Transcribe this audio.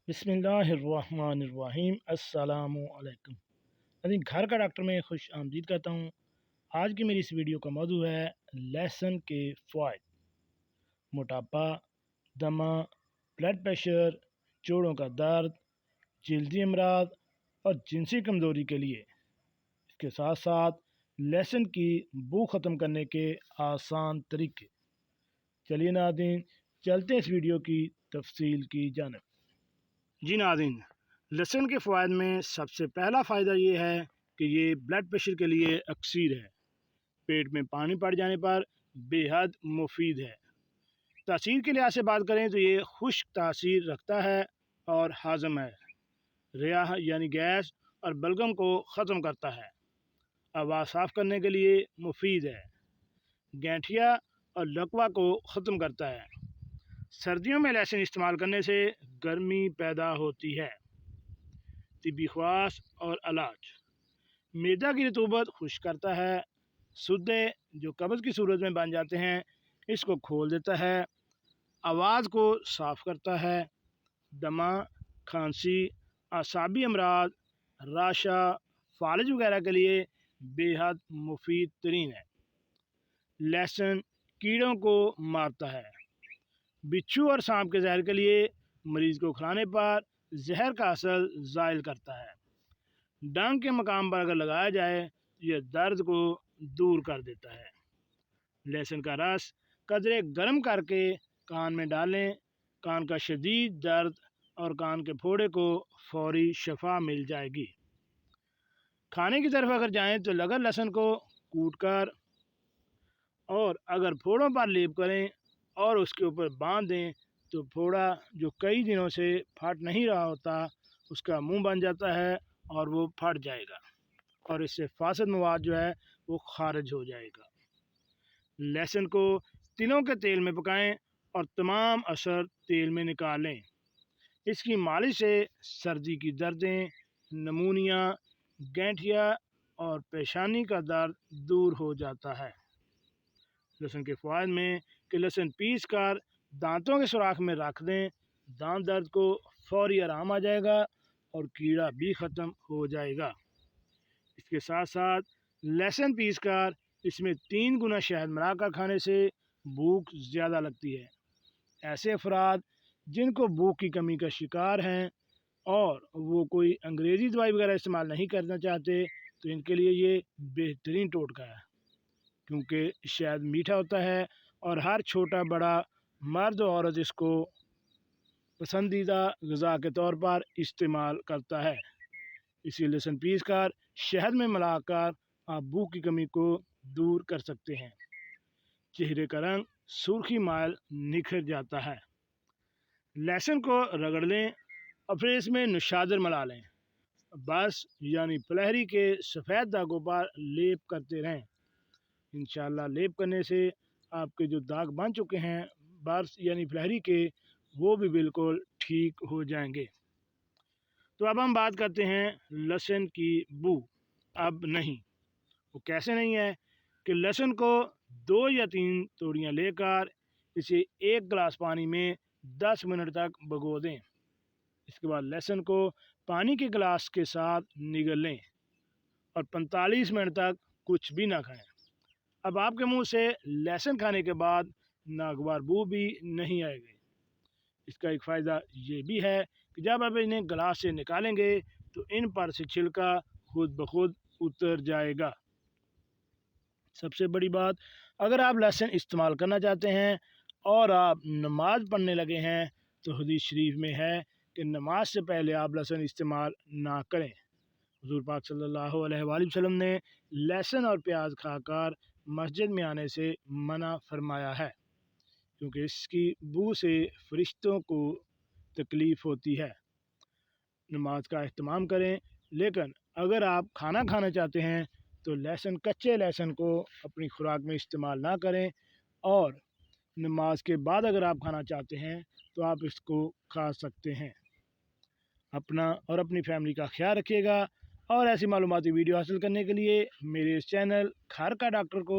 बिस्मिल्लाहिर्रहमानिर्रहीम। अस्सलामु अलैकुम। अभी घर का डॉक्टर में खुश आमदीद कहता हूँ। आज की मेरी इस वीडियो का मौजू है लहसुन के फ़वाइद। मोटापा, दमा, ब्लड प्रेशर, जोड़ों का दर्द, जल्दी अमराज और जिनसी कमज़ोरी के लिए। इसके साथ साथ लहसुन की बू ख़त्म करने के आसान तरीके। चलिए नाज़रीन, चलते हैं इस वीडियो की तफसील की जानिब। जी नाज़रीन, लहसुन के फ़वाइद में सबसे पहला फ़ायदा ये है कि ये ब्लड प्रेशर के लिए अक्सीर है। पेट में पानी पड़ जाने पर बेहद मुफीद है। तासीर के लिहाज से बात करें तो ये खुश्क तासीर रखता है और हाज़म है। रिया यानी गैस और बलगम को ख़त्म करता है। आवाज़ साफ़ करने के लिए मुफीद है। गैंठिया और लकवा को ख़त्म करता है। सर्दियों में लहसुन इस्तेमाल करने से गर्मी पैदा होती है। तिब्बी ख़वास और इलाज। मैदा की रतूबत खुश्क करता है। सुद्दे जो कब्ज़ की सूरत में बन जाते हैं, इसको खोल देता है। आवाज़ को साफ़ करता है। दमा, खांसी, आसाबी अमराज, राशा, फालिज वगैरह के लिए बेहद मुफीद तरीन है। लहसुन कीड़ों को मारता है। बिच्छू और सांप के जहर के लिए मरीज़ को खिलाने पर जहर का असर ज़ायल करता है। डंक के मकाम पर अगर लगाया जाए तो यह दर्द को दूर कर देता है। लहसुन का रस कदरे गर्म करके कान में डालें। कान का शदीद दर्द और कान के फोड़े को फौरी शफा मिल जाएगी। खाने की तरफ अगर जाएं तो लगन लहसुन को कूट कर और अगर फोड़ों पर लेप करें और उसके ऊपर बांध दें तो फोड़ा जो कई दिनों से फट नहीं रहा होता, उसका मुंह बन जाता है और वो फट जाएगा और इससे फासद मवाद जो है वो खारिज हो जाएगा। लहसुन को तिलों के तेल में पकाएं और तमाम असर तेल में निकालें। इसकी मालिश से सर्दी की दर्दें, नमूनिया, गैंठिया और पेशानी का दर्द दूर हो जाता है। लहसुन के फ़वाइद में कि लहसुन पीस कर दांतों के सुराख में रख दें। दांत दर्द को फौरी आराम आ जाएगा और कीड़ा भी ख़त्म हो जाएगा। इसके साथ साथ लहसुन पीस कर इसमें 3 गुना शहद मिलाकर खाने से भूख ज़्यादा लगती है। ऐसे अफराद जिनको भूख की कमी का शिकार हैं और वो कोई अंग्रेज़ी दवाई वगैरह इस्तेमाल नहीं करना चाहते, तो इनके लिए ये बेहतरीन टोटका है, क्योंकि शहद मीठा होता है और हर छोटा बड़ा मर्द और औरत इसको पसंदीदा ग़िज़ा के तौर पर इस्तेमाल करता है। इसी लहसुन पीस कर शहद में मिलाकर आप भूख की कमी को दूर कर सकते हैं। चेहरे का रंग सुर्खी माइल निखर जाता है। लहसुन को रगड़ लें और फिर इसमें नुशादर मिला लें। बस यानी फलहरी के सफ़ेद दागों पर लेप करते रहें। इंशाअल्लाह लेप करने से आपके जो दाग बन चुके हैं बर्स यानी फलहरी के, वो भी बिल्कुल ठीक हो जाएंगे। तो अब हम बात करते हैं लहसुन की बू। अब नहीं, वो कैसे नहीं है कि लहसुन को 2 या 3 तोड़ियाँ लेकर इसे 1 गिलास पानी में 10 मिनट तक भिगो दें। इसके बाद लहसुन को पानी के गिलास के साथ निगल लें और 45 मिनट तक कुछ भी ना खाएं। अब आपके मुंह से लहसुन खाने के बाद नागवार बू भी नहीं आएगी। इसका एक फ़ायदा ये भी है कि जब आप इन्हें गिलास से निकालेंगे तो इन पर से छिलका खुद ब खुद उतर जाएगा। सबसे बड़ी बात, अगर आप लहसुन इस्तेमाल करना चाहते हैं और आप नमाज पढ़ने लगे हैं तो हदीस शरीफ में है कि नमाज से पहले आप लहसुन इस्तेमाल ना करें। हुज़ूर पाक सल्लल्लाहु अलैहि वसल्लम ने लहसुन और प्याज खाकर मस्जिद में आने से मना फरमाया है, क्योंकि इसकी बू से फरिश्तों को तकलीफ़ होती है। नमाज का एहतमाम करें, लेकिन अगर आप खाना खाना चाहते हैं तो लहसुन, कच्चे लहसुन को अपनी खुराक में इस्तेमाल ना करें और नमाज के बाद अगर आप खाना चाहते हैं तो आप इसको खा सकते हैं। अपना और अपनी फैमिली का ख्याल रखिएगा और ऐसी मालूमाती वीडियो हासिल करने के लिए मेरे इस चैनल घर का डॉक्टर को